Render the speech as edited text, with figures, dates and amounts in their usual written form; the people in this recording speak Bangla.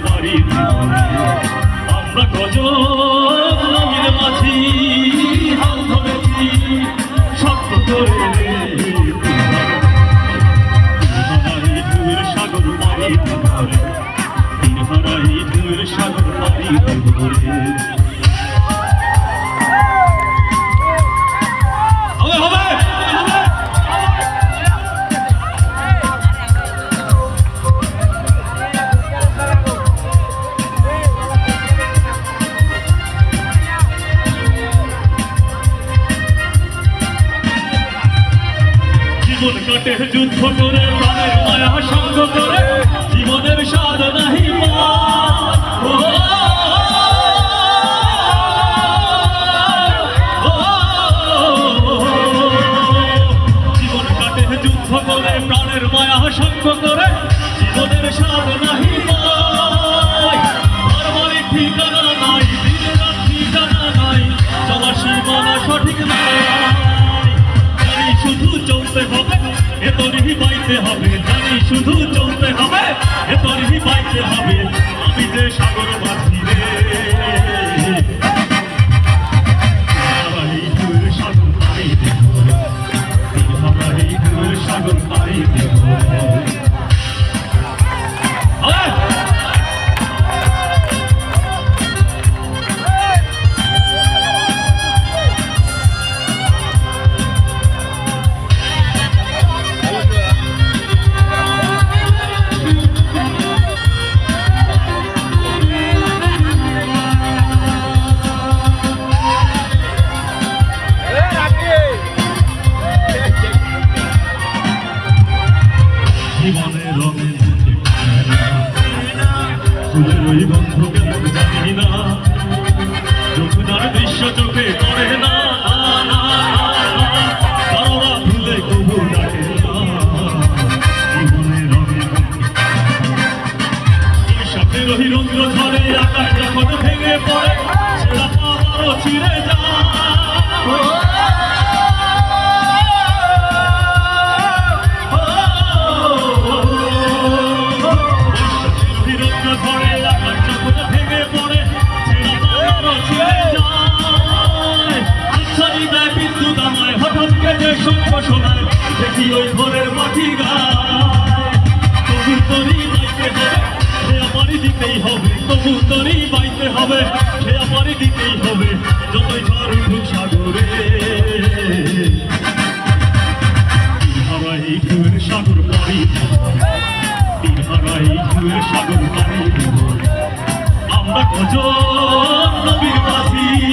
পারি আমরা কজন নবীর মাঝি হাল ধরেছি শক্ত করে সাগর পারি হারাই ঢেউয়ের সাগর পারি জীবন কাটে যুদ্ধ করে প্রাণের মায়া সঙ্গ করে জীবনের স্বাদ নাহি জীবন কাটে যুদ্ধ করে প্রাণের মায়া সঙ্গ করে জীবনের স্বাদ নাহি বাড়ির ঠিকানা নাই দিনের ঠিকানা নাই চলার সীমানা সঠিক নাই শুধু চলতে হবে এতরি পাইতে হবে জানি শুধু চলতে হবে এতরি পাইতে হবে আমি যে সাগর মাঝি রে সাগর পাই দেব সাগর পাই দেব জীবনের রঙে ফুলের ওই গন্ধ কেমন জানি না যমুনার দৃশ্য চোখে পড়ে না তারা ভুলে কবু ডাকে না জীবনের রঙে সাথে রহি রৌদ্র ঝরে আকাশ যখন ভেঙে পড়ে সেটা আবারও ছিঁড়ে যায় দেখি ওই ঘরের মাটি কবুতরি বাইতে হবে সে আমারই দিতেই হবে কবুতরি বাইতে হবে সে আমারই দিতেই হবে যতই ঝড় উঠুক সাগরে হারাই ঢেউয়ের সাগর পারি হারাই ঢেউয়ের সাগর পারি আমরা কজন নবীর মাঝি